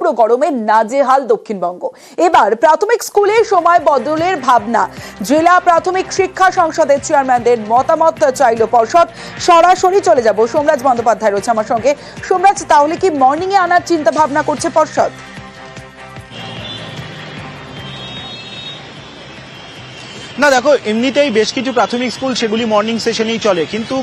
তীব্র গরমে নাজেহাল দক্ষিণবঙ্গ। এবার প্রাথমিক স্কুলে সময় বদলের ভাবনা। জেলা প্রাথমিক শিক্ষা সংসদের চেয়ারম্যানদের মতামত চাইল পর্ষদ। সরাসরি চলে যাব, সোমরাজ বন্দ্যোপাধ্যায় রয়েছে আমার সঙ্গে। সোমরাজ, তাহলে কি মর্নিং এ আনার চিন্তা ভাবনা করছে পর্ষদ? না দেখো, এমনিতেই বেশ কিছু প্রাথমিক স্কুল সেগুলি মর্নিং সেশনেই চলে, কিন্তু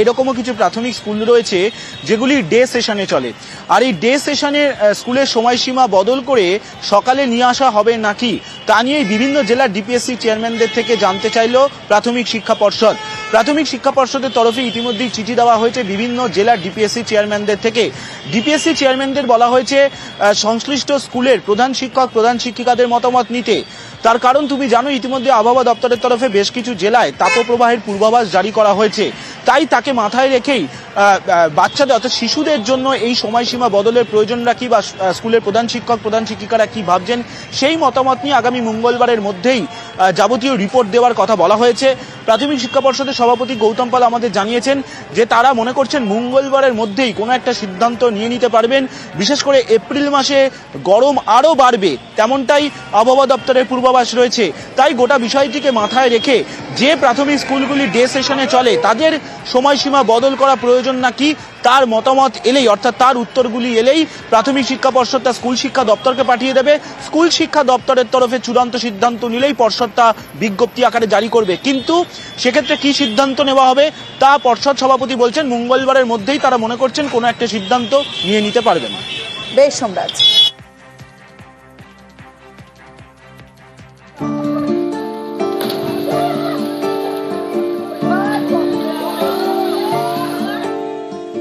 এরকমও কিছু প্রাথমিক স্কুল রয়েছে যেগুলি ডে সেশনে চলে। আর এই ডে সেশনে স্কুলের সময়সীমা বদল করে সকালে নিয়ে আসা হবে নাকি তা নিয়ে বিভিন্ন জেলার ডিপিএসসি চেয়ারম্যানদের থেকে জানতে চাইল প্রাথমিক শিক্ষা পর্ষদ। প্রাথমিক শিক্ষা পর্ষদের তরফে ইতিমধ্যেই চিঠি দেওয়া হয়েছে বিভিন্ন জেলার ডিপিএসসি চেয়ারম্যানদের থেকে। ডিপিএসসি চেয়ারম্যানদের বলা হয়েছে সংশ্লিষ্ট স্কুলের প্রধান শিক্ষক প্রধান শিক্ষিকাদের মতামত নিতে। তার কারণ তুমি জানো, ইতিমধ্যে আবহাওয়া দপ্তরের তরফে বেশ কিছু জেলায় তাপপ্রবাহের পূর্বাভাস জারি করা হয়েছে। তাই তাকে মাথায় রেখেই বাচ্চাদের অর্থাৎ শিশুদের জন্য এই সময়সীমা বদলের প্রয়োজন রাখি বা স্কুলের প্রধান শিক্ষক প্রধান শিক্ষিকারা কি ভাবছেন সেই মতামত নিয়ে আগামী মঙ্গলবারের মধ্যেই যাবতীয় রিপোর্ট দেওয়ার কথা বলা হয়েছে। প্রাথমিক শিক্ষা পর্ষদের সভাপতি গৌতম পাল আমাদের জানিয়েছেন যে তারা মনে করছেন মঙ্গলবারের মধ্যেই কোনো একটা সিদ্ধান্ত নিয়ে নিতে পারবেন। বিশেষ করে এপ্রিল মাসে গরম আরও বাড়বে তেমনটাই আবহাওয়া দপ্তরের পূর্বাভাস রয়েছে। তাই গোটা বিষয়টিকে মাথায় রেখে যে প্রাথমিক স্কুলগুলি ডে সেশনে চলে তাদের সময়সীমা বদল করা প্রয়োজন নাকি তার মতামত এলেই, অর্থাৎ তার উত্তরগুলি এলেই প্রাথমিক শিক্ষা পর্ষদ তা স্কুল শিক্ষা দপ্তরকে পাঠিয়ে দেবে। স্কুল শিক্ষা দপ্তরের তরফে চূড়ান্ত সিদ্ধান্ত নিলেই পর্ষদ তা বিজ্ঞপ্তি আকারে জারি করবে। কিন্তু সেক্ষেত্রে কি সিদ্ধান্ত নেওয়া হবে তা পর্ষদ সভাপতি বলছেন মঙ্গলবারের মধ্যেই তারা মনে করছেন কোনো একটা সিদ্ধান্ত নিয়ে নিতে পারবেন। বেশ সোমরাজ।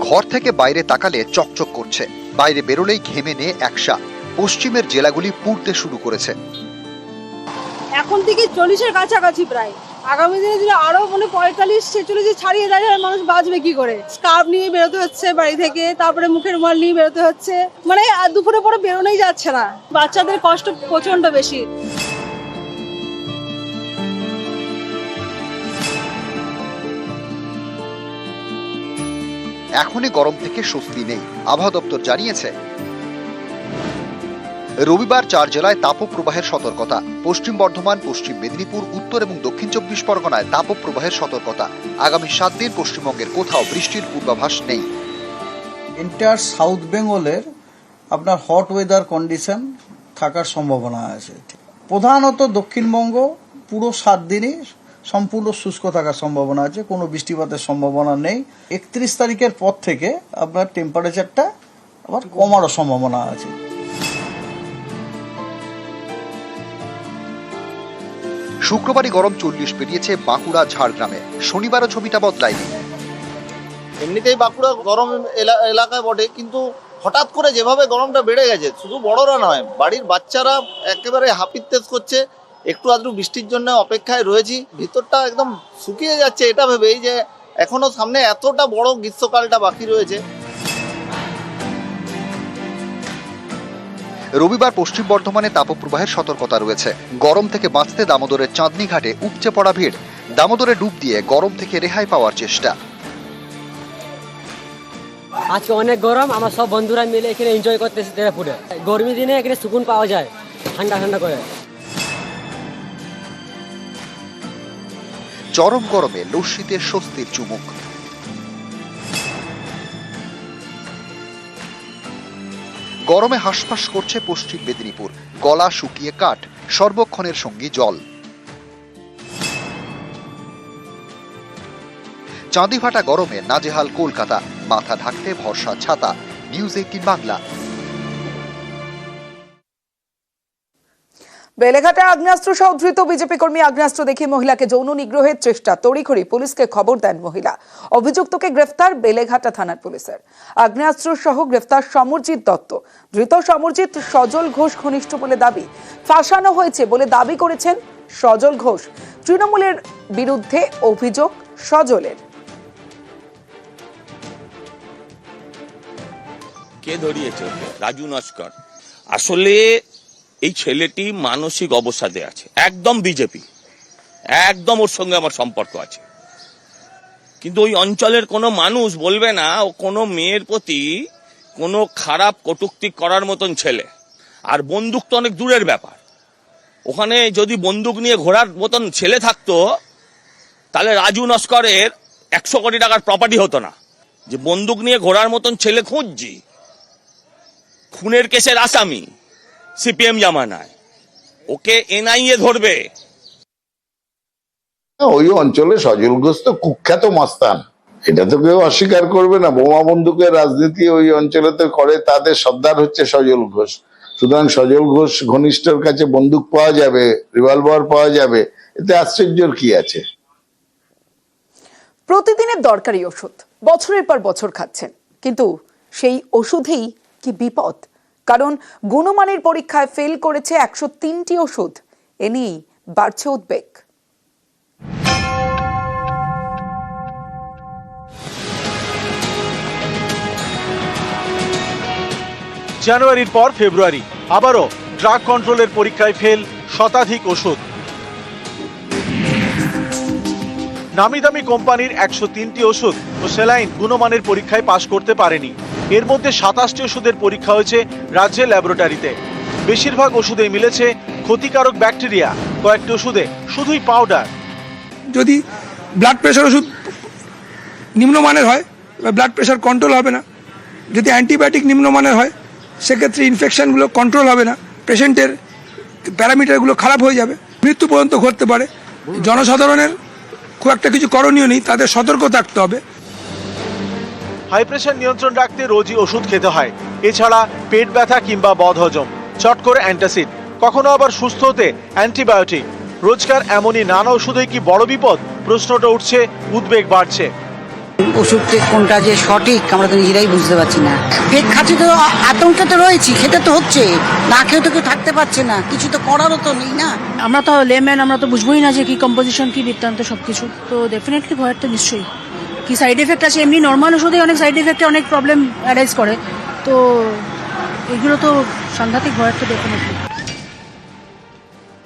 ঘর থেকে বাইরে তাকালে চকচক করছে, বাইরে বেরোলেই ঘেমে নিয়ে একসা। পশ্চিমের জেলাগুলি পুড়তে শুরু করেছে। এখন থেকে 40-এর কাছাকাছি প্রায়। আগামী দিনে যদি আরো 45-46 ছাড়িয়ে যায় মানুষ বাঁচবে কি করে? স্কার্ফ নিয়ে বেরোতে হচ্ছে বাড়ি থেকে, তারপরে মুখের রুমাল নিয়ে বেরোতে হচ্ছে, মানে দুপুরে পরে বেরোনোই যাচ্ছে না। বাচ্চাদের কষ্ট প্রচন্ড বেশি। এখনই গরম থেকে স্বস্তি নেই, আবহাওয়া দপ্তর জানিয়েছে। রবিবার 4 জেলায় তাপপ্রবাহের সতর্কতা। পশ্চিম বর্ধমান, পশ্চিম মেদিনীপুর, উত্তর এবং দক্ষিণ 24 পরগনায় তাপপ্রবাহের সতর্কতা। আগামী 7 দিন পশ্চিমবঙ্গের কোথাও বৃষ্টির পূর্বাভাস নেই। এন্টায়ার সাউথ বেঙ্গলের আপনার হট ওয়েদার কন্ডিশন থাকার সম্ভাবনা আছে। প্রধানত দক্ষিণবঙ্গ পুরো 7 দিনই সম্পূর্ণ শুষ্ক থাকার সম্ভাবনা আছে, কোনো বৃষ্টিপাতের সম্ভাবনা নেই। 31 তারিখের পর থেকে আপনার টেম্পারেচারটা আবার কমারও সম্ভাবনা আছে। শুক্রবারই গরম 40 পেরিয়েছে বাঁকুড়া ঝাড়গ্রামে। শনিবারও ছবিটা বদলায়নি। এমনিতেই বাঁকুড়া গরম এলাকায় বটে, কিন্তু হঠাৎ করে যেভাবে গরমটা বেড়ে গেছে, শুধু বড়রা নয় বাড়ির বাচ্চারা একেবারে হাপিত্তেজ করছে। একটু আধটু বৃষ্টির জন্য অপেক্ষায় রয়েছি, ভিতরটা একদম শুকিয়ে যাচ্ছে এটা ভেবেই যে এখনো সামনে এতটা বড় গ্রীষ্মকালটা বাকি রয়েছে। রবিবার পশ্চিম বর্ধমানে তাপপ্রবাহের সতর্কতা রয়েছে। গরম থেকে বাঁচতে দামোদরের চাঁদনি ঘাটে উপচে পড়া ভিড়। দামোদরে ডুব দিয়ে গরম থেকে রেহাই পাওয়ার চেষ্টা। আজকে অনেক গরম, আমরা সব বন্ধুরা মিলে এখানে এনজয় করতেছি তেরাপুরে। গরমি দিনে এখানে সুকুন পাওয়া যায় ঠান্ডা ঠান্ডা করে। চরম গরমে লস্যিতে স্বস্তির চুমুক। গরমে হাঁসফাঁস করছে পশ্চিম মেদিনীপুর। গলা শুকিয়ে কাঠ, সর্বক্ষণের সঙ্গী জল। চাঁদি ফাটা গরমে নাজেহাল কলকাতা, মাথা ঢাকতে ভরসা ছাতা। নিউজ 18 বাংলা। বেলেঘাটে আগ্নেয়াস্ত্র সহ ধৃত বিজেপি কর্মী। আগ্নেয়াস্ত্র দেখিয়ে মহিলাকে যৌন নিগ্রহের চেষ্টা, তড়িঘড়ি পুলিশকে খবর দেন মহিলা। অভিযুক্তকে গ্রেফতার বেলেঘাটা থানার পুলিশের। আগ্নেয়াস্ত্র সহ গ্রেফতার সমরজিৎ দত্ত। ধৃত সমরজিৎ সজল ঘোষ ঘনিষ্ঠ বলে দাবি। ফাঁসানো হয়েছে বলে দাবি করেছেন সজল ঘোষ। তৃণমূলের বিরুদ্ধে অভিযোগ সজলের। কে ধরিয়েছে? রাজু নস্কর। আসলে এই ছেলেটি মানসিক অবসাদে আছে, একদম বিজেপি, একদম ওর সঙ্গে আমার সম্পর্ক আছে। কিন্তু ওই অঞ্চলের কোনো মানুষ বলবে না ও কোনো মেয়ের প্রতি কোনো খারাপ কটূক্তি করার মতন ছেলে। আর বন্দুক তো অনেক দূরের ব্যাপার, ওখানে যদি বন্দুক নিয়ে ঘোরার মতন ছেলে থাকতো তাহলে রাজু নস্করের 100 কোটি টাকার প্রপার্টি হতো না। যে বন্দুক নিয়ে ঘোরার মতন ছেলে খুঁজছি, খুনের কেসের আসামি সিপিএম জামানায়, ওকে এনআইএ ধরবে। ওই অঞ্চলে সজল ঘোষ তো কুখ্যাত মাস্তান, এটা তো কেউ অস্বীকার করবে না। বোমা বন্দুকের রাজনীতি ওই অঞ্চলে তো করে, তাদের সর্দার হচ্ছে সজল ঘোষ। সুতরাং সজল ঘোষ ঘনিষ্ঠর কাছে বন্দুক পাওয়া যাবে, রিভলভার পাওয়া যাবে, এতে আশ্চর্যের কি আছে? প্রতিদিনের দরকারি ওষুধ বছরের পর বছর খাচ্ছেন, কিন্তু সেই ওষুধেই কি বিপদ? কারণ গুণমানের পরীক্ষায় ফেল করেছে 103টি ওষুধ। এ নিয়েই বাড়ছে উদ্বেগ। জানুয়ারির পর ফেব্রুয়ারি আবারও ড্রাগ কন্ট্রোলের পরীক্ষায় ফেল শতাধিক ওষুধ। নামি দামি কোম্পানির 103টি ওষুধ ও স্যালাইন গুণমানের পরীক্ষায় পাশ করতে পারেনি। এর মধ্যে 27টি ওষুধের পরীক্ষা হয়েছে রাজ্যের ল্যাবরেটরিতে। বেশিরভাগ ওষুধে মিলেছে ক্ষতিকারক ব্যাকটেরিয়া, কয়েকটি ওষুধে শুধুই পাউডার। যদি ব্লাড প্রেশার ওষুধ নিম্নমানের হয়, ব্লাড প্রেশার কন্ট্রোল হবে না। যদি অ্যান্টিবায়োটিক নিম্নমানের হয়, সেক্ষেত্রে ইনফেকশনগুলো কন্ট্রোল হবে না, পেশেন্টের প্যারামিটারগুলো খারাপ হয়ে যাবে, মৃত্যু পর্যন্ত ঘটতে পারে। জনসাধারণের খুব একটা কিছু করণীয় নেই, তাদের সতর্ক থাকতে হবে। হাই প্রেশার নিয়ন্ত্রণ রাখতে রোজই ওষুধ খেতে হয়। এছাড়া পেট ব্যথা কিংবা বদহজম, চট করে অ্যান্টাসিড, কখনো আবার সুস্থ হতে অ্যান্টিবায়োটিক। রোজকার এমনই নানা ওষুধে কি বড় বিপদ? প্রশ্নটা উঠছে, উদ্বেগ বাড়ছে। ওষুধটা কোনটা যে সঠিক আমরা তো নিজেরাই বুঝতে পারছি না। পেট খাচ্ছে তো আতঙ্কে তো রয়েছি, খেতে তো হচ্ছে, না খেয়ে তো কেউ থাকতে পারছে না, কিছু তো করারও তো নেই না। আমরা তো লেম্যান, আমরা তো বুঝবোই না যে কি কম্পোজিশন, কি বৃত্তান্ত, সবকিছু। তো ডেফিনেটলি ভয়ের তো নিশ্চয়ই কি সাইড এফেক্ট আছে। এমনি নর্মাল ওষুধে অনেক সাইড এফেক্টে অনেক প্রবলেম অ্যারাইজ করে, তো এগুলো তো সাংঘাতিক ভয়ের তো ডেফিনেটলি।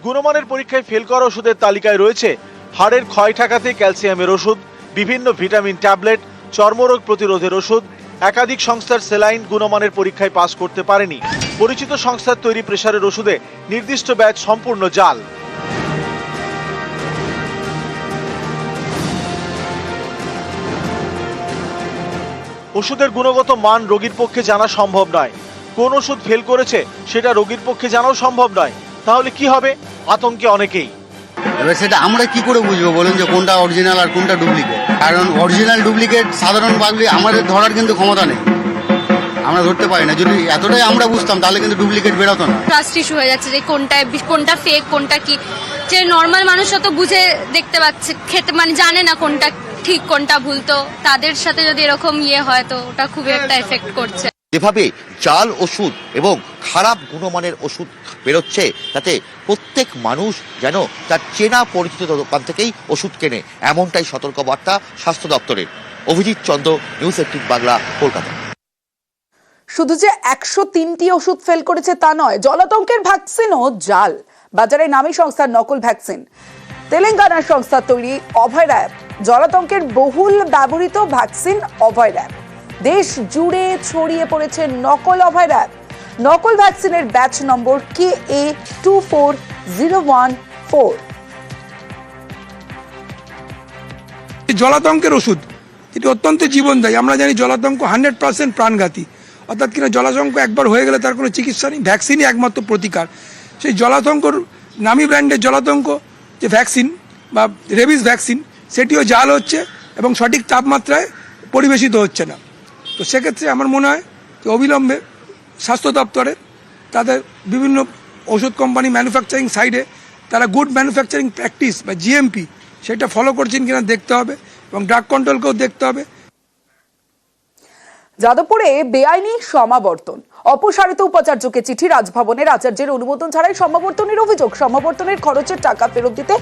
গুণমানের পরীক্ষায় ফেল করা ওষুধের তালিকায় রয়েছে হাড়ের ক্ষয় ঠেকাতে ক্যালসিয়ামের ওষুধ, বিভিন্ন ভিটামিন ট্যাবলেট, চর্মরোগ প্রতিরোধের ওষুধ। একাধিক সংস্থার স্যালাইন গুণমানের পরীক্ষায় পাস করতে পারেনি। পরিচিত সংস্থার তৈরি প্রেসারের ওষুধে নির্দিষ্ট ব্যাচ সম্পূর্ণ জাল। ওষুধের গুণগত মান রোগীর পক্ষে জানা সম্ভব নয়। কোন ওষুধ ফেল করেছে সেটা রোগীর পক্ষে জানাও সম্ভব নয়। তাহলে কি হবে? আতঙ্কে অনেকেই। এবার সেটা আমরা কি করে বুঝবো বলুন যে কোনটা অরিজিনাল আর কোনটা ডুপ্লিকেট? কারণ অরিজিনাল ডুপ্লিকেট সাধারণ পাবলিক আমাদের ধরার কিন্তু ক্ষমতা নেই, আমরা ধরতে পারি না। যদি এতটাই আমরা বুঝতাম তাহলে কিন্তু ডুপ্লিকেট বেরোতো না। ট্রাস্ট ইস্যু হয়ে যাচ্ছে যে কোনটা ফেক কোনটা কি, যে নর্মাল মানুষরা তো বুঝে দেখতে পাচ্ছে, খেতে মানে জানে না কোনটা ঠিক কোনটা ভুল। তো তাদের সাথে যদি এরকম হয় তো ওটা খুবই একটা এফেক্ট করছে। যেভাবে জাল ওষুধ এবং খারাপ গুণমানের ওষুধ বেরোচ্ছে, তাতে প্রত্যেক মানুষ যেন তার চেনা পরিচিত দোকান থেকেই ওষুধ কেনে, এমনটাই সতর্কবার্তা স্বাস্থ্য দপ্তরের। অভিজিৎ চন্দ্র, নিউজ 18 বাংলা, কলকাতা। শুধু যে 103টি ওষুধ ফেল করেছে তা নয়, জলাতঙ্কের ভ্যাকসিনও জাল। বাজারে নামী সংস্থার নকল ভ্যাকসিন। তেলেঙ্গানার সংস্থার তৈরি অভয় র্যাব জলাতঙ্কের বহুল ব্যবহৃত ভ্যাকসিন অভয় র্যাব। দেশ জুড়ে ছড়িয়ে পড়েছে নকল অভয় র্যাব। নকল ভ্যাকসিনের ব্যাচ নম্বর KA24014। জলাতঙ্কের ওষুধ এটি অত্যন্ত জীবনদায়ী। আমরা জানি জলাতঙ্ক 100% প্রাণঘাতী, অর্থাৎ কিনা জলাতঙ্ক একবার হয়ে গেলে তার কোনো চিকিৎসা নেই, ভ্যাকসিনই একমাত্র প্রতিকার। সেই জলাতঙ্কর নামী ব্র্যান্ডের জলাতঙ্ক যে ভ্যাকসিন বা রেবিস ভ্যাকসিন, সেটিও জাল হচ্ছে এবং সঠিক তাপমাত্রায় পরিবেশিত হচ্ছে না। তো সেক্ষেত্রে আমার মনে হয় যে অবিলম্বে স্বাস্থ্য দপ্তরে তাদের বিভিন্ন ওষুধ কোম্পানি ম্যানুফ্যাকচারিং সাইডে তারা গুড ম্যানুফ্যাকচারিং প্র্যাকটিস বা জিএমপি সেটা ফলো করছেন কিনা দেখতে হবে এবং ড্রাগ কন্ট্রোলকেও দেখতে হবে। যাদবপুরে বেআইনি সমাবর্তন। অপসারিত উপাচার্যকে চিঠি, রাজভবনের আচার্যের অনুমোদন ছাড়াই সমাবর্তনের অভিযোগ। সমাবর্তনের খরচের টাকা ফেরত দিতে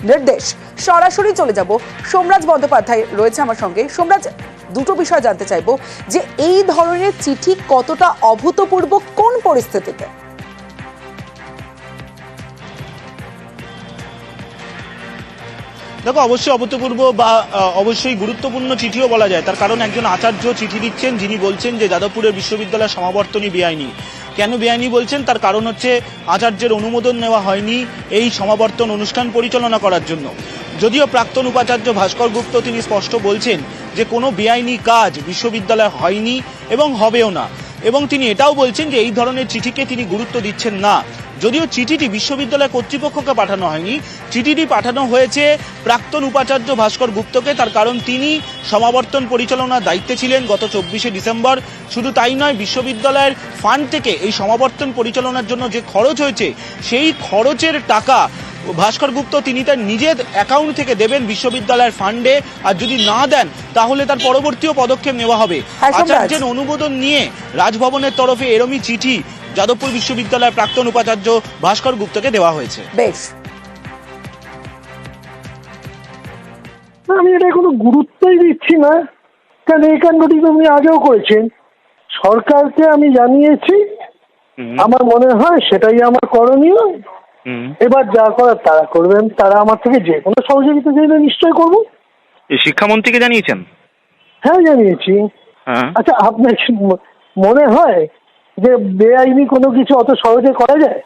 নির্দেশ। সরাসরি চলে যাব, সোমরাজ বন্দ্যোপাধ্যায় রয়েছে আমার সঙ্গে। সোমরাজ, দুটো বিষয় জানতে চাইবো যে এই ধরনের চিঠি কতটা অভূতপূর্ব, কোন পরিস্থিতিতে? দেখো, অবশ্যই অভূতপূর্ব বা অবশ্যই গুরুত্বপূর্ণ চিঠিও বলা যায়। তার কারণ একজন আচার্য চিঠি দিচ্ছেন, যিনি বলছেন যে যাদবপুরের বিশ্ববিদ্যালয়ের সমাবর্তনই বেআইনি। কেন বেআইনি বলছেন? তার কারণ হচ্ছে আচার্যের অনুমোদন নেওয়া হয়নি এই সমাবর্তন অনুষ্ঠান পরিচালনা করার জন্য। যদিও প্রাক্তন উপাচার্য ভাস্কর গুপ্ত তিনি স্পষ্ট বলছেন যে কোনো বেআইনি কাজ বিশ্ববিদ্যালয়ে হয়নি এবং হবেও না, এবং তিনি এটাও বলছেন যে এই ধরনের চিঠিকে তিনি গুরুত্ব দিচ্ছেন না। যদিও চিঠিটি বিশ্ববিদ্যালয় কর্তৃপক্ষকে পাঠানো হয়নি, চিঠিটি পাঠানো হয়েছে প্রাক্তন উপাচার্য ভাস্কর গুপ্তকে। তার কারণ তিনি সমাবর্তন পরিচালনার দায়িত্বে ছিলেন গত 24শে ডিসেম্বর। শুধু তাই নয়, বিশ্ববিদ্যালয়ের ফান্ড থেকে এই সমাবর্তন পরিচালনার জন্য যে খরচ হয়েছে, সেই খরচের টাকা ভাস্কর গুপ্ত তিনি তার নিজের অ্যাকাউন্ট থেকে দেবেন বিশ্ববিদ্যালয়ের ফান্ডে, আর যদি না দেন তাহলে তার পরবর্তীও পদক্ষেপ নেওয়া হবে। আচার্যের অনুমোদন নিয়ে রাজভবনের তরফে এরমই চিঠি যাদবপুর বিশ্ববিদ্যালয়ের প্রাক্তন উপাচার্য ভাস্কর গুপ্তকে দেওয়া হয়েছে। বেশ, আমি এটা কোনো গুরুত্বই দিচ্ছি না, কারণ এই কাণ্ডটি আপনি আগেও করেছেন। সরকারকে আমি জানিয়েছি, আমার মনে হয় সেটাই আমার করণীয়। এবার যা করার তারা করবেন, তারা আমার থেকে যে কোনো সহযোগিতা চাইলে নিশ্চয় করবো। শিক্ষামন্ত্রীকে জানিয়েছেন? হ্যাঁ, জানিয়েছি। আচ্ছা, আপনার মনে হয় যে বেআইনি কোনো কিছু অত সহজে করা যায়?